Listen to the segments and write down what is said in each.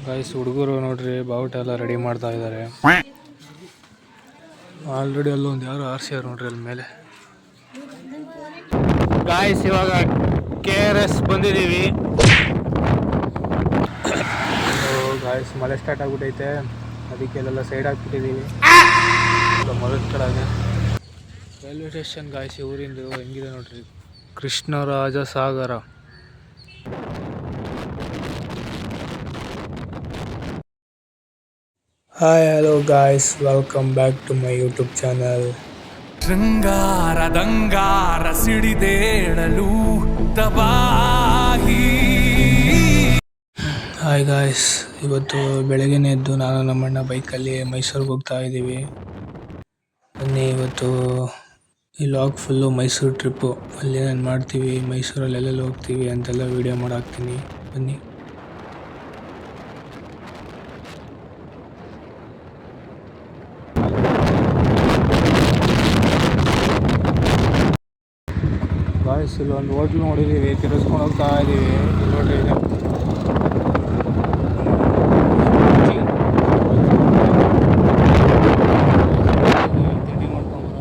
Guys ಹುಡುಗರು ನೋಡ್ರಿ ಬಾವುಟ ಎಲ್ಲ ರೆಡಿ ಮಾಡ್ತಾ ಇದ್ದಾರೆ. ಆಲ್ರೆಡಿ ಅಲ್ಲೊಂದು ಯಾರು ಆರ್ಸಿಯಾರು ನೋಡ್ರಿ ಅಲ್ಲಿ ಮೇಲೆ. ಗಾಯ್ಸ್ ಇವಾಗ KRS ಬಂದಿದ್ದೀವಿ. ಗಾಯ್ಸ್ ಮಳೆ ಸ್ಟಾರ್ಟ್ ಆಗ್ಬಿಟ್ಟೈತೆ, ಅದಕ್ಕೆ ಇಲ್ಲೆಲ್ಲ ಸೈಡ್ ಹಾಕ್ಬಿಟ್ಟಿದ್ದೀವಿ. ಮೊದಲ ಕಡೆ ರೈಲ್ವೆ ಸ್ಟೇಷನ್ ಗಾಯ್ಸ್ ಊರಿಂದು ಹೆಂಗಿದೆ ನೋಡ್ರಿ, Krishnaraja Sagara. Hi hello guys, welcome back to my YouTube channel. ಶೃಂಗಾರದಂಗಾರ ಸಿಡಿದೇಳಲು ತಬಾಹಿ. ಹಾಯ್ ಗಾಯ್ಸ್, ಇವತ್ತು ಬೆಳಗ್ಗೆನೇ ಎದ್ದು ನಾನು ನಮ್ಮಣ್ಣ ಬೈಕಲ್ಲಿ ಮೈಸೂರಿಗೆ ಹೋಗ್ತಾ ಇದ್ದೀವಿ. ಬನ್ನಿ ಇವತ್ತು ಈ ಲಾಗ್ ಫುಲ್ಲು ಮೈಸೂರು ಟ್ರಿಪ್ಪು. ಅಲ್ಲಿ ಏನೇನು ಮಾಡ್ತೀವಿ, ಮೈಸೂರಲ್ಲಿ ಎಲ್ಲೆಲ್ಲಿ ಹೋಗ್ತೀವಿ ಅಂತೆಲ್ಲ ವೀಡಿಯೋ ಮಾಡಾಕ್ತೀನಿ. ಬನ್ನಿ. ಗಾಯ್ಸ್ ಇಲ್ಲಿ ಒಂದು ಹೋಟ್ಲು ನೋಡಿದ್ದೀವಿ, ತಿರ್ಸ್ಕೊಂಡು ಹೋಗ್ತಾ ಇದ್ದೀವಿ. ನೋಡ್ರಿ ತಿಂಡಿ ಮಾಡ್ಕೊಂಬರೋಣ.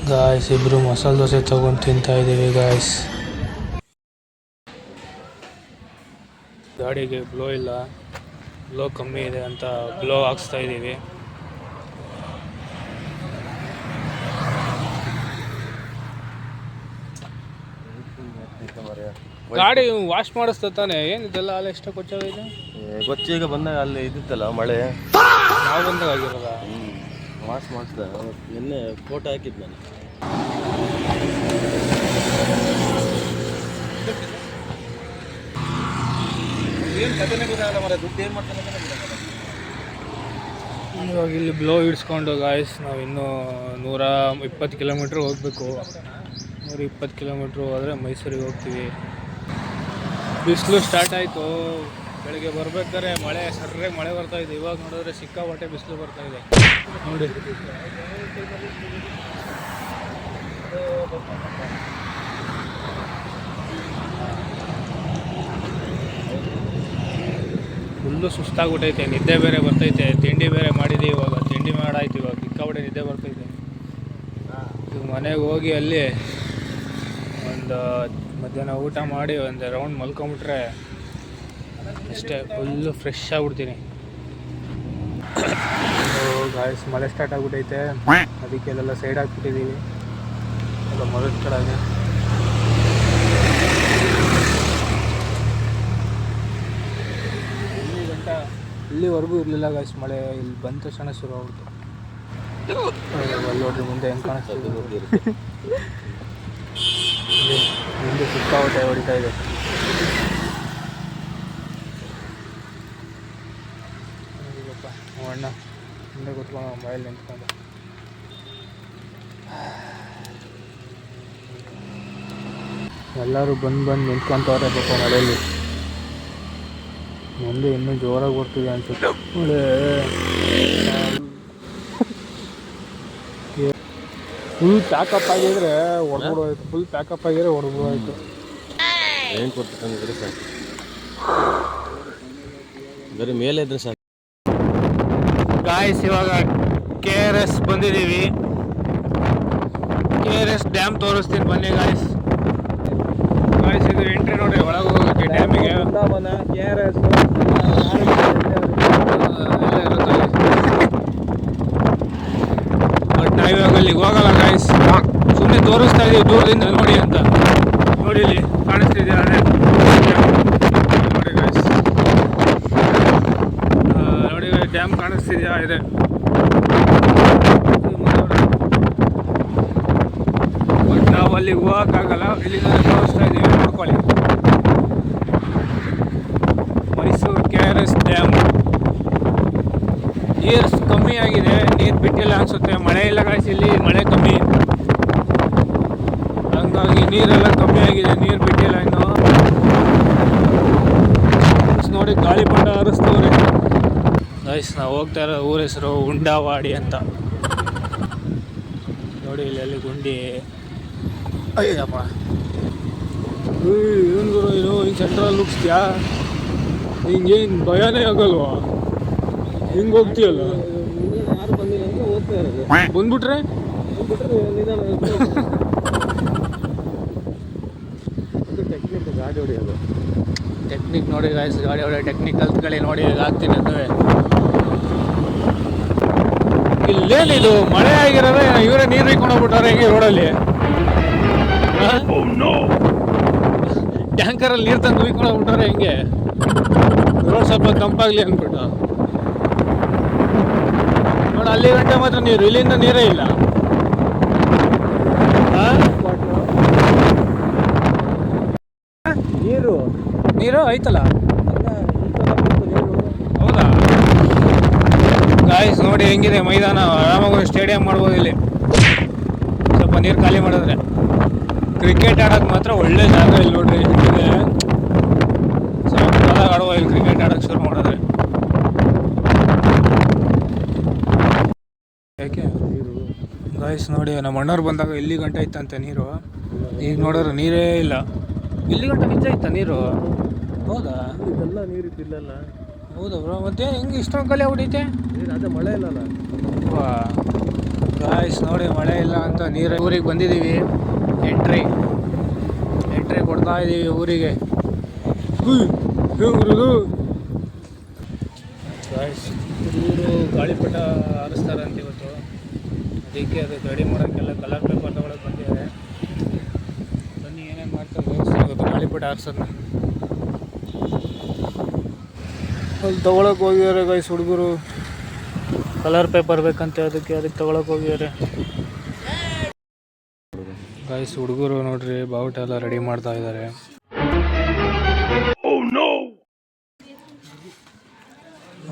ಗಾಯ್ಸ್ ಇಬ್ರು ಮಸಾಲೆ ದೋಸೆ ತಗೊಂಡು ತಿಂತಾ ಇದ್ದೀವಿ ಗಾಯ್ಸ್. ಗಾಡಿಗೆ ಬ್ಲೋ ಇಲ್ಲ, ಬ್ಲೋ ಕಮ್ಮಿ ಇದೆ ಅಂತ ಬ್ಲೋ ಹಾಕ್ಸ್ತಾ ಇದ್ದೀವಿ. ಗಾಡಿ ವಾಶ್ ಮಾಡಿಸ್ತಾನೆ ಏನಿದೆಲ್ಲ ಅಲ್ಲ ಎಷ್ಟು ಕೊಚ್ಚಾಗಿದೆ ಈಗ ಬಂದಾಗ ಅಲ್ಲಿ ಇದ್ದಿತ್ತಲ್ಲ ಮಳೆ, ನಾವು ಬಂದಾಗ ಆಗಿರೋದ. ವಾಶ್ ಮಾಡಿಸ್ದ ನಿನ್ನೆ ಫೋಟೋ ಹಾಕಿದ್ ನಾನು. ಇವಾಗ ಇಲ್ಲಿ ಬ್ಲೋ ಇಡ್ಸ್ಕೊಂಡು ಗಾಯ್ಸ್ ನಾವು ಇನ್ನೂ 120 ಕಿಲೋಮೀಟ್ರ್ ಹೋಗಬೇಕು. 120 ಕಿಲೋಮೀಟ್ರ್ ಹೋದರೆ ಮೈಸೂರಿಗೆ ಹೋಗ್ತೀವಿ. ಬಿಸಿಲು ಸ್ಟಾರ್ಟ್ ಆಯಿತು. ಬೆಳಗ್ಗೆ ಬರ್ಬೇಕಾದ್ರೆ ಮಳೆ ಸರ್ರೆ ಮಳೆ ಬರ್ತಾಯಿದೆ. ಇವಾಗ ನೋಡಿದ್ರೆ ಸಿಕ್ಕಾಪಟ್ಟೆ ಬಿಸಿಲು ಬರ್ತಾಯಿದೆ ನೋಡಿ. ಫುಲ್ಲು ಸುಸ್ತಾಗ್ಬಿಟ್ಟೈತೆ, ನಿದ್ದೆ ಬೇರೆ ಬರ್ತೈತೆ. ತಿಂಡಿ ಬೇರೆ ಮಾಡಿದ್ದೀವಿ, ಇವಾಗ ತಿಂಡಿ ಮಾಡಾಯ್ತು. ಇವಾಗ ಸಿಕ್ಕಾಪಟ್ಟೆ ನಿದ್ದೆ ಬರ್ತೈತೆ. ಈಗ ಮನೆಗೆ ಹೋಗಿ ಅಲ್ಲಿ ಒಂದು ಮಧ್ಯಾಹ್ನ ಊಟ ಮಾಡಿ ಒಂದು ರೌಂಡ್ ಮಲ್ಕೊಂಬಿಟ್ರೆ ಅಷ್ಟೇ, ಫುಲ್ಲು ಫ್ರೆಶ್ ಆಗಿಬಿಡ್ತೀನಿ. ಗಾಯ್ಸ್ ಮಳೆ ಸ್ಟಾರ್ಟ್ ಆಗಿಬಿಟ್ಟೈತೆ, ಅದಕ್ಕೆ ಇಲ್ಲೆಲ್ಲ ಸೈಡ್ ಹಾಕ್ಬಿಟ್ಟಿದ್ದೀವಿ. ಎಲ್ಲ ಮೊದಲ ಕಡೆ ಇಲ್ಲಿವರೆಗೂ ಇರಲಿಲ್ಲ ಗಾಯ್ಸ್ ಮಳೆ. ಇಲ್ಲಿ ಬಂದ ತಕ್ಷಣ ಶುರು ಆಗ್ಬಿಡ್ತು. ಅಲ್ಲಿ ನೋಡ್ರಿ ಮುಂದೆ ಹೆಂಗೆ ಕಾಣಿಸ್ತಿದೆ, ಮುಂದೆ ಸಿಕ್ಕಾಪಟ್ಟೆ ಹೊಡಿತಾ ಇದೆ. ಅಣ್ಣ ಮುಂದೆ ಕೂತ್ಕೊಂಡು ಮೊಬೈಲ್ ನಿಂತ್ಕೊಂಡು ಎಲ್ಲರೂ ಬಂದು ನಿಂತ್ಕೊಂತವ್ರೆ ಪಾಪ ಮಳೆಯಲ್ಲಿ. ಮುಂದೆ ಇನ್ನೂ ಜೋರಾಗಿ ಬರ್ತಿದೆ ಅನ್ಸುತ್ತೆ ಮಳೆ. ಫುಲ್ ಪ್ಯಾಕಪ್ ಆಗಿದ್ರೆ ಹೊಡ್ಬಿಡೋಯ್ತು. ಫುಲ್ ಪ್ಯಾಕಪ್ ಆಗಿದ್ರೆ ಹೊಡ್ಬಿಡೋಯ್ತು. ಏನು ಕೊಡ್ತಂದ್ರೆ ಸಾಕು, ಬರೀ ಮೇಲೆ ಇದ್ರೆ ಸಾಕು. ಗಾಯ್ಸ್ ಇವಾಗ KRS ಬಂದಿದ್ದೀವಿ. KRS ಡ್ಯಾಮ್ ತೋರಿಸ್ತೀನಿ ಬನ್ನಿ ಗಾಯ್ಸ್. ಗಾಯ್ಸ್ ಇದು ಎಂಟ್ರಿ ನೋಡ್ರಿ ಒಳಗೆ ಹೋಗೋಕ್ಕೆ ಡ್ಯಾಮಿಗೆ. KRS ಬಟ್ ನಾವಿವಾಗ ಅಲ್ಲಿಗೆ ಹೋಗಲ್ಲ ಗಾಯ್ಸ್, ಸುಮ್ಮನೆ ತೋರಿಸ್ತಾ ಇದೀವಿ ದೂರದಿಂದ ನೋಡಿ ಅಂತ. ನೋಡಿ ಇಲ್ಲಿ ಕಾಣಿಸ್ತಿದ್ದೀರಾ ನೋಡಿ ಗಾಯ್ಸ್, ನೋಡಿ ಡ್ಯಾಮ್ ಕಾಣಿಸ್ತಿದ್ಯಾ ಇದೆ. ಬಟ್ ನಾವು ಅಲ್ಲಿಗೆ ಹೋಗೋಕ್ಕಾಗಲ್ಲ, ಇಲ್ಲಿಂದ ತೋರಿಸ್ತಾ ಇದ್ದೀವಿ ನೋಡ್ಕೊಳ್ಳಿ. ಮೈಸೂರು KRS ಡ್ಯಾಮ್ ನೀರು ಕಮ್ಮಿ ಆಗಿದೆ, ನೀರು ಬಿಟ್ಟಿಲ್ಲ ಅನಿಸುತ್ತೆ. ಮಳೆ ಇಲ್ಲ ಗಾಯ್ಸ್, ಇಲ್ಲಿ ಮಳೆ ಕಮ್ಮಿ. ಹಾಗಾಗಿ ನೀರೆಲ್ಲ ಕಮ್ಮಿ ಆಗಿದೆ, ನೀರು ಬಿಟ್ಟಿಲ್ಲ ಇನ್ನು. ನೋಡಿ ಗಾಳಿಪಟ ಹಾರಿಸ್ತವ್ರೆ ಗೈಸ್. ನಾವು ಹೋಗ್ತಾ ಇರೋ ಊರ ಹೆಸರು ಉಂಡಾವಾಡಿ ಅಂತ. ನೋಡಿ ಇಲ್ಲಿ ಗುಂಡಿ. ಅಯ್ಯಪ್ಪ ಏನು ಗುರು ಇದು ಹಿಂಗೆ ಸೆಂಟ್ರಲ್ಲಿ ನುಗ್ಸ್ತೀಯಾ? ಹಿಂಗೇನು ಭಯನೇ ಆಗಲ್ವಾ? ಹಿಂಗೆ ಹೋಗ್ತೀಯಲ್ಲ, ಯಾರು ಬಂದಿಲ್ಲ ಅಂದ್ರೆ ಹೋಗ್ತಾ ಇರೋದು. ಬಂದ್ಬಿಟ್ರೆ ಟೆಕ್ನಿಕ್ ಗಾಡಿ ಹೊಡೆಯೋದು. ಟೆಕ್ನಿಕ್ ನೋಡಿ ಗಾಯ್ಸ್, ಗಾಡಿ ಹೊಡೆ ಟೆಕ್ನಿಕ್ ಕಲ್ತ್ಕೊಳ್ಳಿ. ನೋಡಿ ಈಗ ಆಗ್ತೀನಿ ಅದುವೇ. ಇಲ್ಲೇನಿದು ಮಳೆ ಆಗಿರೋದೇ, ಇವರೇ ನೀರು ಇಟ್ಕೊಂಡು ಹೋಗ್ಬಿಟ್ಟಾರೆ ಹೆಂಗೆ ರೋಡಲ್ಲಿ. ಟ್ಯಾಂಕರಲ್ಲಿ ನೀರು ತಂದು ಉಯ್ಕೊಂಡು ಹೋಗ್ಬಿಟ್ಟಾರೆ ಹೆಂಗೆ. ರೋಡ್ ಸ್ವಲ್ಪ ತಂಪಾಗಲಿ ಅಂದ್ಬಿಟ್ಟು. ನೋಡಿ ಅಲ್ಲಿ ಗಂಟೆ ಮಾತ್ರ ನೀರು, ಇಲ್ಲಿಂದ ನೀರೇ ಇಲ್ಲ. ನೀರು ಐತಲ್ಲ. ಹೌದಾ ಗಾಯ್ಸ್, ನೋಡಿ ಹೆಂಗಿದೆ ಮೈದಾನ. ಆರಾಮಾಗಿ ಸ್ಟೇಡಿಯಂ ಮಾಡ್ಬೋದು ಇಲ್ಲಿ. ಸ್ವಲ್ಪ ನೀರು ಖಾಲಿ ಮಾಡಿದ್ರೆ ಕ್ರಿಕೆಟ್ ಆಡೋಕೆ ಮಾತ್ರ ಒಳ್ಳೆ ಜಾಗ ಇಲ್ಲಿ. ನೋಡ್ರಿ ಹಿಂಗಿದೆ, ಸ್ವಲ್ಪ ಆಡುವ ಇಲ್ಲಿ ಕ್ರಿಕೆಟ್ ಆಡೋಕೆ ಶುರು ಮಾಡಿದ್ರೆ. ಯಾಕೆ ಗಾಯ್ಸ್ ನೋಡಿ, ನಮ್ಮ ಅಣ್ಣವ್ರು ಬಂದಾಗ ಇಲ್ಲಿ ಗಂಟೆ ಇತ್ತಂತೆ ನೀರು. ಈಗ ನೋಡಿದ್ರೆ ನೀರೇ ಇಲ್ಲ. ಇಲ್ಲಿ ಗಂಟೆ ನಿಜ ಇತ್ತ ನೀರು? ಹೌದಾ? ಇದೆಲ್ಲ ನೀರು ಇದ್ದಿಲ್ಲಲ್ಲ. ಹೌದಾ ಬ್ರೋ, ಮತ್ತೆ ಹೆಂಗೆ ಇಷ್ಟೊಂದು ಕಲೆ ಹೊಡಿತೆ? ಅದೇ ಮಳೆ ಇಲ್ಲಲ್ಲ. ಗಾಯ್ಸ್ ನೋಡಿ, ಮಳೆ ಇಲ್ಲ ಅಂತ ನೀರು. ಊರಿಗೆ ಬಂದಿದ್ದೀವಿ, ಎಂಟ್ರಿ ಕೊಡ್ತಾ ಇದ್ದೀವಿ ಊರಿಗೆ. ಗಾಯ್ಸ್, ಊರು ಗಾಳಿಪಟ ಹಾರಿಸ್ತಾರಂತೆ ಇವತ್ತು. ಅದಕ್ಕೆ ಅದಕ್ಕೆ ರೆಡಿ ಮಾಡೋಕ್ಕೆಲ್ಲ ಕಲರ್ ಪೇಪರ್ ತೊಗೊಳಕ್ಕೆ ಬಂದಿದ್ದಾರೆ. ಬನ್ನಿ ಏನೇನು ಮಾಡ್ತಾರೆ ವ್ಯವಸ್ಥೆ ಆಗುತ್ತೆ ಗಾಳಿಪಟ ಹಾರಿಸೋದನ್ನ. ಅಲ್ಲಿ ತೊಗೊಳಕ್ಕೆ ಹೋಗಿದ್ದಾರೆ ಗೈಸ್ ಹುಡುಗರು. ಕಲರ್ ಪೇಪರ್ ಬೇಕಂತೆ, ಅದಕ್ಕೆ ತೊಗೊಳಕ್ಕೆ ಹೋಗಿದ್ದಾರೆ ಗೈಸ್ ಹುಡುಗರು. ನೋಡ್ರಿ ಬಾವುಟ ಎಲ್ಲ ರೆಡಿ ಮಾಡ್ತಾ ಇದ್ದಾರೆ.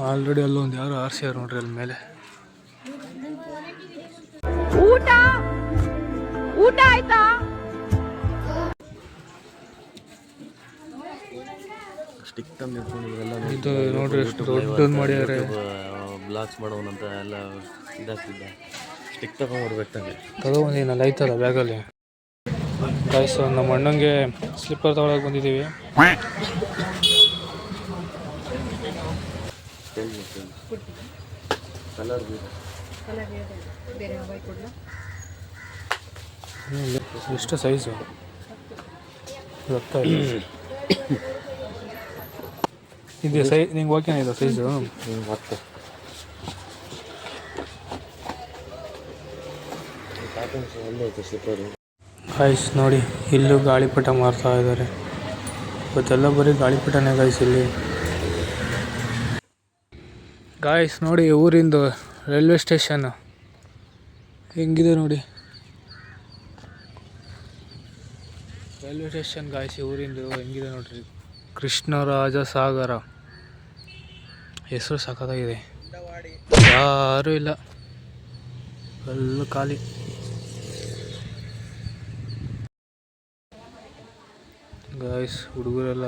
ಆಲ್ರೆಡಿ ಅಲ್ಲೊಂದು ಯಾರು ಆರ್ಸಿಯಾರು ನೋಡ್ರಿ ಅಲ್ಲಿ ಮೇಲೆ. ಊಟ ಆಯ್ತಾ? ಸ್ಟಿಕ್ ತಂದು ಇಟ್ಕೊಂಡಿದ್ರೆಲ್ಲ ಇದು ನೋಡ್ರಿ ಎಷ್ಟು ದೊಡ್ಡದು ಮಾಡಿದ್ದಾರೆ. ಬ್ಲಾಕ್ಸ್ ಮಾಡೋನಂತ ಎಲ್ಲ ಇದಾಗ್ತಿದ್ದ. ಸ್ಟಿಕ್ ತಗೊಂಡ್ಬರ್ಬೇಕು ತಾನೆ. ತಗೊಂಬಂದಿನಲ್ಲ ಐತಲ್ಲ ಬ್ಯಾಗಲ್ಲಿ. ಗಾಯ್ಸ್ ನಮ್ಮ ಅಣ್ಣಂಗೆ ಸ್ಲಿಪ್ಪರ್ ತಗೊಳಕ್ಕೆ ಬಂದಿದ್ದೀವಿ. ಕಲರ್ ಎಷ್ಟು ಸೈಜು ಗೊತ್ತಾ? ಇದೆ ನಿಂಗೆ ಓಕೆನಾ ಇದು ಸೈಜು? ಮತ್ತೆ ಒಳ್ಳೆ ಐತೆ ಸ್ಲಿಪ್ಪರು. ಗಾಯ್ಸ್ ನೋಡಿ, ಇಲ್ಲೂ ಗಾಳಿಪಟ ಮಾರ್ತಾ ಇದ್ದಾರೆ. ಇವತ್ತೆಲ್ಲ ಬರೀ ಗಾಳಿಪಟನೇ ಗಾಯ್ಸ್ ಇಲ್ಲಿ. ಗಾಯ್ಸ್ ನೋಡಿ, ಊರಿಂದು ರೈಲ್ವೆ ಸ್ಟೇಷನ್ ಹೆಂಗಿದೆ ನೋಡಿ. ರೈಲ್ವೆ ಸ್ಟೇಷನ್ ಗಾಯ್ಸ್ ಊರಿಂದು ಹೆಂಗಿದೆ ನೋಡ್ರಿ. ಕೃಷ್ಣರಾಜ ಸಾಗರ ಹೆಸರು ಸಖತ್ತಾಗಿದೆ. ಯಾರೂ ಇಲ್ಲ, ಫುಲ್ಲು ಖಾಲಿ. ಗಾಯ್ಸ್ ಹುಡುಗರೆಲ್ಲ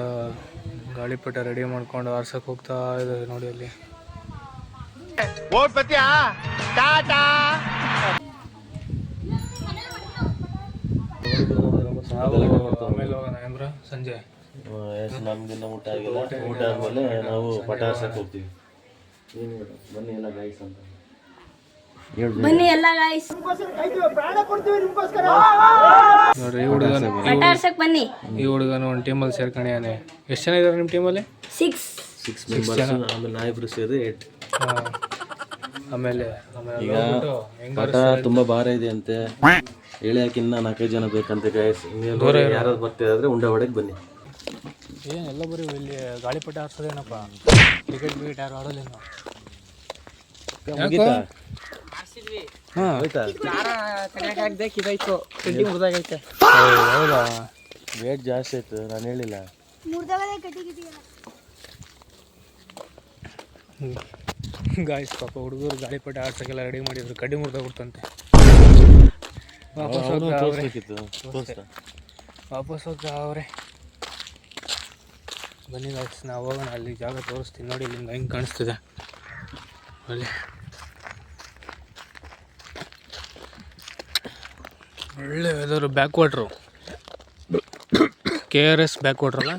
ಗಾಳಿಪಟ ರೆಡಿ ಮಾಡ್ಕೊಂಡು ಆರ್ಸಕ್ಕೆ ಹೋಗ್ತಾ ಇದ್ದಾರೆ ನೋಡಿ ಅಲ್ಲಿ. ಆಮೇಲೆ ಹೋಗೋಣ ಏನ್ರ ಸಂಜೆ. ನಮ್ಗಿನ್ನ ಊಟ ಆಗಿಲ್ಲ. ಊಟ ಆದ್ಮೇಲೆ ನಾವು ಪಟ ಹಾರ್ಸಕ್ಕೆ ಹೋಗ್ತೀವಿ. ಬನ್ನಿ ಎಲ್ಲ ಗಾಯ್ಸ್ ಅಂತ ಬನ್ನಿ ಎಲ್ಲ ಗಾಯ್ಸ್ ನೋಡ್ರಿ. ಈ ಹುಡುಗನ ಬನ್ನಿ. ಈ ಹುಡುಗನ ಒಂದು ಟೀಮಲ್ಲಿ ಸೇರ್ಕೊಂಡಿಯಾನೆ. ಎಷ್ಟು ಜನ ಇದ್ದಾರೆ ನಿಮ್ಮ ಟೀಮಲ್ಲಿ? 6 ಮೆಂಬರ್ಸ್. ಆಮೇಲೆ ನಾವಿಬ್ರು ಸೇರಿ 8. ಆಮೇಲೆ ಈಗ ಪಟ ತುಂಬಾ ಭಾರ ಇದೆ ಅಂತೆ. ಎಳೆಯಾಕಿನ್ನ 4-5 ಜನ ಬೇಕಂತೆ ಗಾಯ್ಸ್. ಯಾರಾದ್ರು ಬರ್ತಿದ್ರೆ ಉಂಡೆ ಹೊಡೆಗೆ ಬನ್ನಿ. ಏನೆಲ್ಲ ಬರೀ ಇಲ್ಲಿ ಗಾಳಿಪಟ ಹಾರ್ಸೋದೇನಪ್ಪ. ಟಿಕೆಟ್ ಬಿಕೆಟ್ ಯಾರು ಆಡೋಲ್ಲೇನು? ಹೌದಾ? ವೇಟ್ ಜಾಸ್ತಿ ಆಯ್ತು, ನಾನು ಹೇಳಿಲ್ಲ. ಗಾಯ್ಸ್ ಪಾಪ ಹುಡುಗರು ಗಾಳಿಪಟ ಆಡ್ಸಕ್ಕೆಲ್ಲ ರೆಡಿ ಮಾಡಿದ್ರು. ಕಡ್ಡಿ ಮುರಿದೋಗ್ಬಿಡ್ತಂತೆ. ವಾಪಸ್ ತೋರಿಸ್ಬೇಕಿತ್ತು. ವಾಪಸ್ ಹೋಗ್ತಾ ಅವ್ರೆ. ಬನ್ನಿ ಗಾಯ್ಸ್, ನಾವು ಹೋಗೋಣ, ಅಲ್ಲಿ ಜಾಗ ತೋರಿಸ್ತೀನಿ ನೋಡಿ, ಇಲ್ಲಿಂದ ಹೆಂಗೆ ಕಾಣಿಸ್ತಿದೆ ಅಲ್ಲಿ. ಒಳ್ಳೆ weather, back water, KRS back ವಾಟ್ರಲ್ಲ.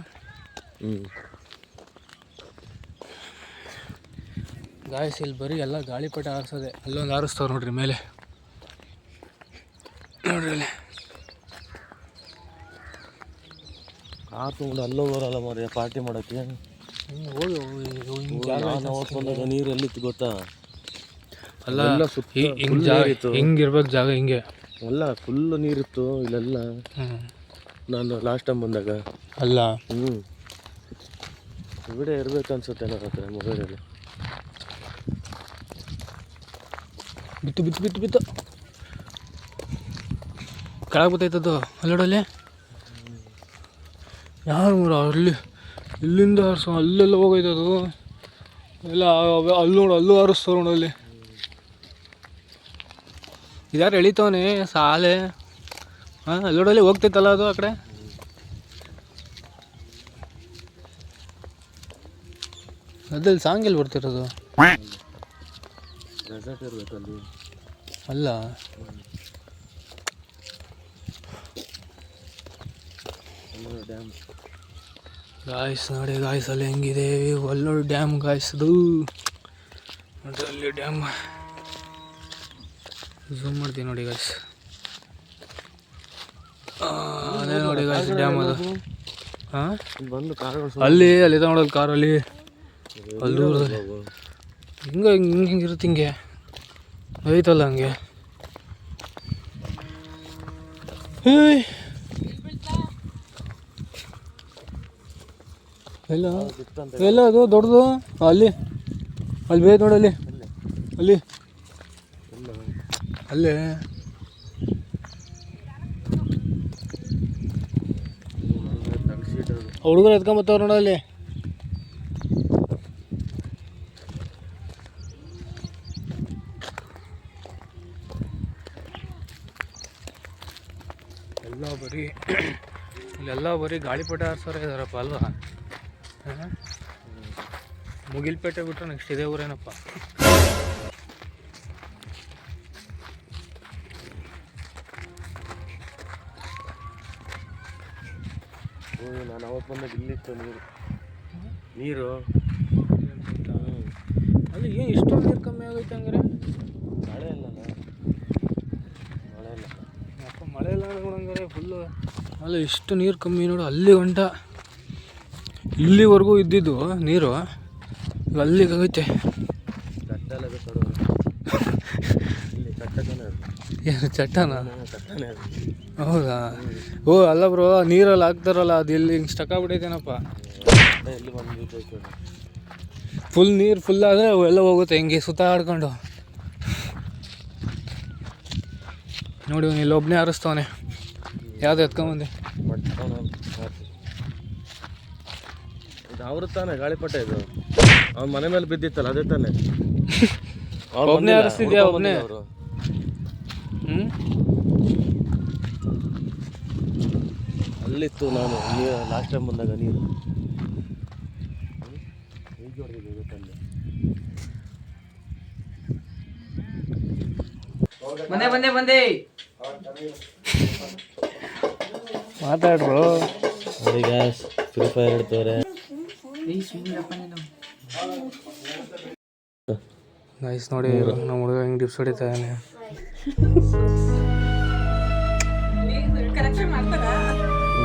ಗಾಯ್ಸ್ ಇಲ್ಲಿ ಬರೀ ಎಲ್ಲ ಗಾಳಿಪಟ ಹಾರಿಸೋದೆ. ಅಲ್ಲೊಂದು ಹಾರಿಸ್ತಾವೆ ನೋಡ್ರಿ ಮೇಲೆ, ನೋಡ್ರಿ ಅಲ್ಲಿ. ಕಾರ್ ತಗೊಂಡು ಅಲ್ಲೋ ಬರಲ್ಲ ಮರ ಪಾರ್ಟಿ ಮಾಡೋಕ್ಕೆ. ಹೋಗಿ ಬಂದಾಗ ನೀರು ಎಲ್ಲಿತ್ತು ಗೊತ್ತಾ? ಅಲ್ಲ ಹಿಂಗಿರ್ಬೇಕು ಜಾಗ, ಹಿಂಗೆ ಅಲ್ಲ ಫುಲ್ಲು ನೀರಿತ್ತು ಇಲ್ಲೆಲ್ಲ. ನಾನು ಲಾಸ್ಟ್ ಟೈಮ್ ಬಂದಾಗ ಅಲ್ಲ ವಿಡಿಯೋ ಇರ್ಬೇಕು ಅನ್ಸುತ್ತೆ ನನ್ನ ಹತ್ರ ಮೊಬೈಲಲ್ಲಿ. ಬಿತ್ತು ಬಿತ್ತು ಬಿತ್ತು ಬಿತ್ತು ಕೆಳಗೆ ಬತ್ತೈತದ್ದು ಅಲ್ಲೋಡಲ್ಲಿ. ಯಾರು ಮರ ಅಲ್ಲಿ ಇಲ್ಲಿಂದ ಹಾರಿಸೋ, ಅಲ್ಲೆಲ್ಲ ಹೋಗೈತದು ಎಲ್ಲ. ಅಲ್ಲಿ ನೋಡು, ಅಲ್ಲೂ ಹಾರಿಸ್ತಾವ ನೋಡಲ್ಲಿ. ಇದ್ಯಾರು ಎಳಿತವನೆ ಸಾಲೆ. ಹಾಂ ಅಲ್ಲೋಡಲ್ಲಿ ಹೋಗ್ತೈತಲ್ಲ ಅದು ಆ ಕಡೆ. ಅದಲ್ಲಿ ಸಾಂಗ್ ಎಲ್ಲಿ ಬರ್ತಿರೋದು? ರೆಸಾರ್ಟ್ ಇರ್ಬೇಕಲ್ಲಿ. ಅಲ್ಲ ಡ್ಯಾಮ್. ಗಾಯ್ಸ್ ನೋಡಿ ಗಾಯ್ಸ್, ಅಲ್ಲಿ ಹೆಂಗಿದೆ ಒಳ್ಳೊಳ್ಳೆ ಡ್ಯಾಮ್ ಗಾಯ್ಸ್ ಅದು. ನೋಡ್ರಿ ಅಲ್ಲಿ ಡ್ಯಾಮ್, ಝೂಮ್ ಮಾಡ್ತೀನಿ ನೋಡಿ ಗಾಯ್ಸ್. ಅದೇ ನೋಡಿ ಗಾಯ್ಸ್ ಡ್ಯಾಮ್ ಅದು. ಹಾಂ ಬಂದು ಕಾರ್ಗಳು ಅಲ್ಲಿ ನೋಡೋದು ಕಾರಲ್ಲಿ, ಅಲ್ಲಿ ಹಿಂಗೆ ಹಿಂಗಿರುತ್ತೆ, ಹಿಂಗೆ ಐತಲ್ಲ ಹಂಗೆ. ಏಯ್ ಎಲ್ಲ ಅದು ದೊಡ್ಡದು ಅಲ್ಲಿ ಬೇಯ್ತು ನೋಡಲ್ಲಿ, ಅಲ್ಲಿ ಅಲ್ಲೇ ಹುಡುಗರು ಎತ್ಕೊಂಬತ್ತವ್ರು ನೋಡಲ್ಲಿ. ಇಲ್ಲೆಲ್ಲ ಬರೀ ಗಾಳಿಪಟ ಹಾರಿಸೋರೇ ಇದಾರಪ್ಪ ಅಲ್ವಾ? ಮುಗಿಲ್ಪೇಟೆ ಬಿಟ್ಟರೆ ನೆಕ್ಸ್ಟ್ ಇದೇ ಊರೇನಪ್ಪ. ನಾನು ಅವತ್ತು ಬಂದಾಗ ಇಲ್ಲಿತ್ತು ನೀರು ಅಲ್ಲಿ ಏನು ಇಷ್ಟೊಂದು ನೀರು ಕಮ್ಮಿ ಆಗೈತೆ ಹಂಗಾರೆ? ಮಳೆ ಇಲ್ಲ ಅಪ್ಪ ಮಳೆ ಇಲ್ಲ ನೋಡಂಗಾರೆ ಫುಲ್ಲು. ಅಲ್ಲ ಇಷ್ಟು ನೀರು ಕಮ್ಮಿ ನೋಡು, ಅಲ್ಲಿ ಗಂಟ ಇಲ್ಲಿವರೆಗೂ ಇದ್ದಿದ್ದು ನೀರು ಅಲ್ಲಿಗೆ ಆಗೈತೆ. ಏನು ಚಟ್ಟನ? ಹೌದಾ? ಓ ಅಲ್ಲ ಬ್ರೋ, ನೀರಲ್ಲಿ ಹಾಕ್ತಾರಲ್ಲ ಅದು ಇಲ್ಲಿ ಹಿಂಗೆ ಸ್ಟಕ್ ಆಗ್ಬಿಟ್ಟೈತೇನಪ್ಪ. ಫುಲ್ ನೀರು ಫುಲ್ ಆದರೆ ಎಲ್ಲ ಹೋಗುತ್ತೆ ಹಿಂಗೆ ಸುತ್ತಾಡ್ಕೊಂಡು. ನೋಡಿ ಇಲ್ಲಿ ಒಬ್ಬನೇ ಹಾರಿಸ್ತವನೆ, ಯಾವ್ದು ಎತ್ಕೊಂಬಂದೆ. ಇದು ಅವ್ರ ತಾನೆ ಗಾಳಿಪಟ, ಇದು ಅವ್ನ ಮನೆ ಮೇಲೆ ಬಿದ್ದಿತ್ತಲ್ಲ ಅದೇ ತಾನೆ. ಒಬ್ಬನೇ ಹಾರಿಸ್ತಿದ್ಯಾ? ಒಬ್ಬನೇ? ಅಲ್ಲಿತ್ತು ನಾನು ಲಾಸ್ಟ್ ಟೈಮ್ ಬಂದಾಗ ನೀರು. ಬಂದೆ ಮಾತಾಡ್ರು. ನೋಡಿ ಗ್ಯಾಸ್ ಫ್ರೀ ಫೈರ್ ಇಡ್ತವ್ರೆ. ನೈಸ್ ನೋಡಿ ನಮ್ಮ ಹುಡುಗ ಹೆಂಗೆ ಡಿಪ್ಸ್ ಹೊಡಿತಾ ಇದ್ದಾನೆ.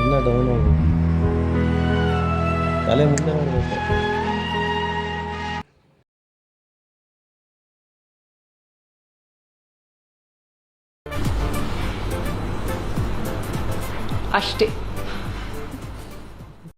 ಇನ್ನ ಡೌನ್ ಹೋಗಿ ತಲೆ ಮುಂದೆ ಮಾಡಬೇಕು. ಅಷ್ಟೇ.